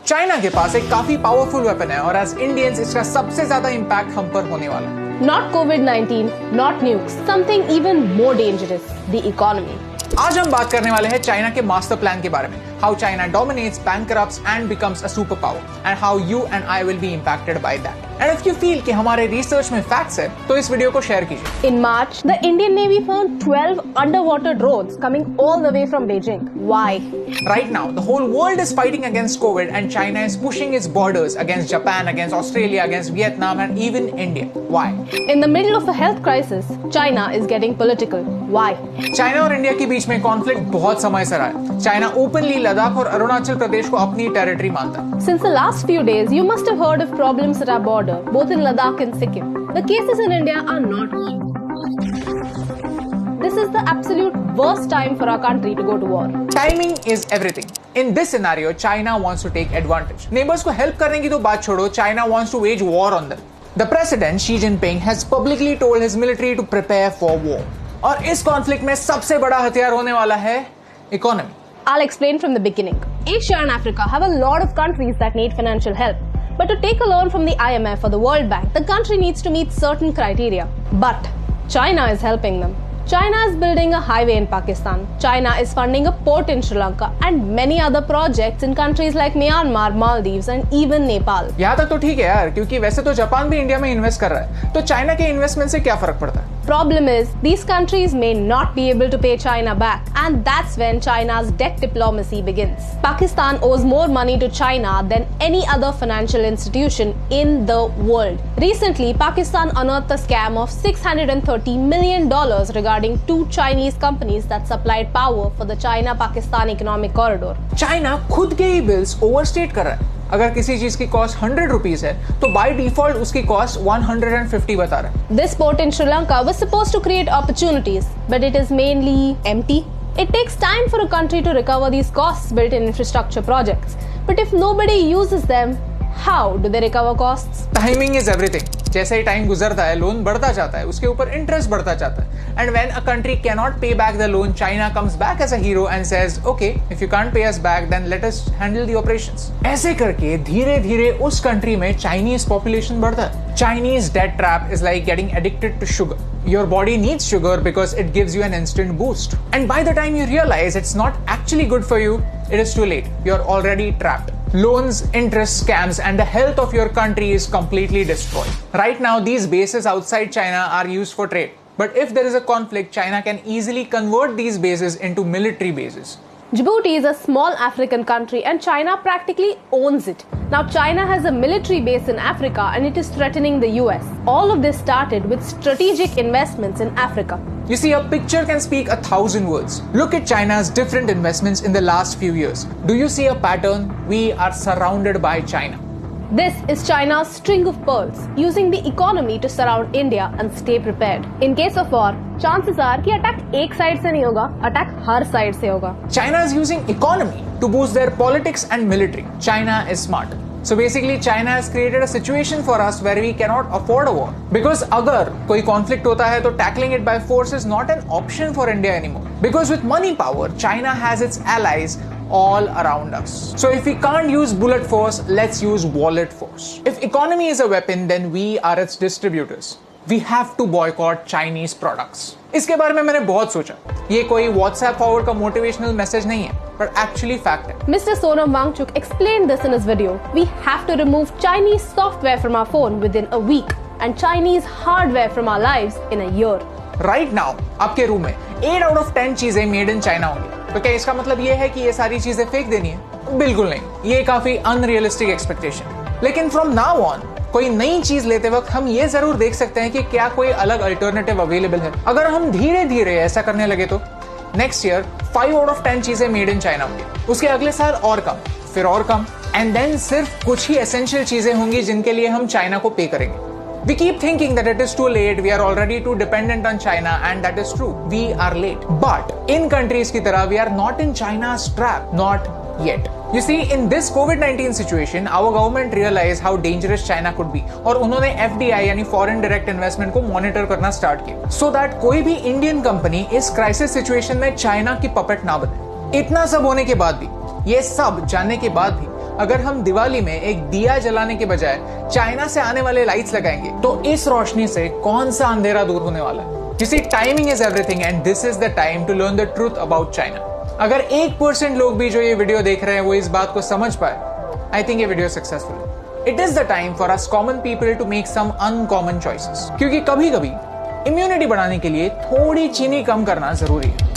China के पास एक काफी पावरफुल वेपन है और एज इंडियंस इसका सबसे ज्यादा इम्पैक्ट हम पर होने वाला है। Not COVID-19, not nukes, something even more dangerous, the economy. आज हम बात करने वाले हैं चाइना के मास्टर प्लान के बारे में, how China dominates, bankrupts and becomes a superpower, and how you and I will be impacted by that. And if you feel कि हमारे रिसर्च में फैक्ट्स है, तो इस वीडियो को शेयर कीजिए। In March, the Indian Navy found 12 underwater drones coming all the way from Beijing. Why? Right now, the whole world is fighting against COVID, and China is pushing its borders against Japan, against Australia, against Vietnam, and even India. Why? In the middle of a health crisis, China is getting political. Why? China और India के बीच में conflict बहुत समय से रहा है। China openly Ladakh और अरुणाचल प्रदेश को अपनी टेरिटरी मानता है। Since the last few days, you must have heard of problems at our border, both in Ladakh and Sikkim. The cases in India are not good. This is the absolute worst time for our country to go to war. Timing is everything. In this scenario, China wants to take advantage. Neighbors को help करने की तो बात छोड़ो, China wants to wage war on them. The president Xi Jinping has publicly told his military to prepare for war. और इस conflict में सबसे बड़ा हथियार होने वाला है economy. I'll explain from the beginning. Asia and Africa have a lot of countries that need financial help. But to take a loan from the IMF or the World Bank, the country needs to meet certain criteria. But China is helping them. China is building a highway in Pakistan. China is funding a port in Sri Lanka and many other projects in countries like Myanmar, Maldives and even Nepal. यहाँ तक तो ठीक है यार, क्योंकि वैसे तो Japan भी इंडिया में इन्वेस्ट कर रहा है, तो चाइना के इन्वेस्टमेंट से क्या फर्क पड़ता है? Problem is, these countries may not be able to pay China back, and that's when China's debt diplomacy begins. Pakistan owes more money to China than any other financial institution in the world. Recently, Pakistan unearthed a scam of $630 million regarding two Chinese companies that supplied power for the China-Pakistan economic corridor. China खुद के ही bills overstate कर रहा है। अगर किसी चीज की cost 100 rupees है, तो बाय डिफॉल्ट उसकी कॉस्ट 150 बता रहा है। This port in Sri Lanka was supposed to create opportunities, but it is mainly empty. It takes time for a country to recover these costs built in infrastructure projects. But if nobody uses them, how do they recover costs? Timing is everything. जैसे ही time गुजरता है, loan बढ़ता जाता है, उसके ऊपर interest बढ़ता जाता है। And when a country cannot pay back the loan, China comes back as a hero and says, "Okay, if you can't pay us back, then let us handle the operations." ऐसे करके धीरे-धीरे उस country में Chinese population बढ़ता है। Chinese debt trap is like getting addicted to sugar. Your body needs sugar because it gives you an instant boost. And by the time you realize it's not actually good for you, it is too late. You're already trapped. Loans, interest, scams, and the health of your country is completely destroyed. Right now, these bases outside China are used for trade. But if there is a conflict, China can easily convert these bases into military bases. Djibouti is a small African country and China practically owns it. Now China has a military base in Africa and it is threatening the US. All of this started with strategic investments in Africa. You see, a picture can speak 1,000 words. Look at China's different investments in the last few years. Do you see a pattern? We are surrounded by China. This is China's string of pearls, using the economy to surround India and stay prepared. In case of war, chances are कि attack एक side से नहीं होगा, attack हर side से होगा. China is using economy to boost their politics and military. China is smart. So basically, China has created a situation for us where we cannot afford a war. Because अगर कोई conflict होता है, तो tackling it by force is not an option for India anymore. Because with money power, China has its allies all around us. So if we can't use bullet force, let's use wallet force. If economy is a weapon, then we are its distributors. We have to boycott Chinese products. इसके बारे में मैंने बहुत सोचा। ये कोई WhatsApp forward का motivational message नहीं है, but actually fact है। Mr. Sonam Wangchuk explained this in his video. We have to remove Chinese software from our phone within a week and Chinese hardware from our lives in a year. Right now, आपके room में 8 out of 10 चीजें made in China होंगी। तो क्या इसका मतलब ये है कि ये सारी चीजें फेंक देनी है? बिल्कुल नहीं। ये काफी अनरियलिस्टिक एक्सपेक्टेशन। लेकिन फ्रॉम नाउ ऑन कोई नई चीज लेते वक्त हम ये जरूर देख सकते हैं कि क्या कोई अलग अल्टरनेटिव अवेलेबल है। अगर हम धीरे धीरे ऐसा करने लगे तो नेक्स्ट ईयर 5 out of 10 चीजें मेड इन चाइना होंगी, उसके अगले साल और कम, फिर और कम, एंड देन सिर्फ कुछ ही एसेंशियल चीजें होंगी जिनके लिए हम चाइना को पे करेंगे। We keep thinking that it is too late, we are already too dependent on China, and that is true. We are late. But in countries की तरह, we are not in China's trap. Not yet. You see, in this COVID-19 situation, our government realized how dangerous China could be, और उन्होंने FDI यानी Foreign Direct Investment को monitor करना start किया, so that कोई भी Indian company इस crisis situation में China की puppet ना बने। इतना सब होने के बाद भी, ये सब जानने के बाद भी, अगर हम दिवाली में एक दिया जलाने के बजाय चाइना से आने वाले लाइट्स लगाएंगे तो इस रोशनी से कौन सा अंधेरा दूर होने वाला है? You see, timing is everything and this is the time to learn the truth about China. अगर 1% लोग भी जो ये वीडियो देख रहे हैं वो इस बात को समझ पाए, I think ये वीडियो सक्सेसफुल है। It is the time for us common people to make some uncommon choices. क्योंकि कभी-कभी इम्यूनिटी बढ़ाने के लिए थोड़ी चीनी कम करना जरूरी है।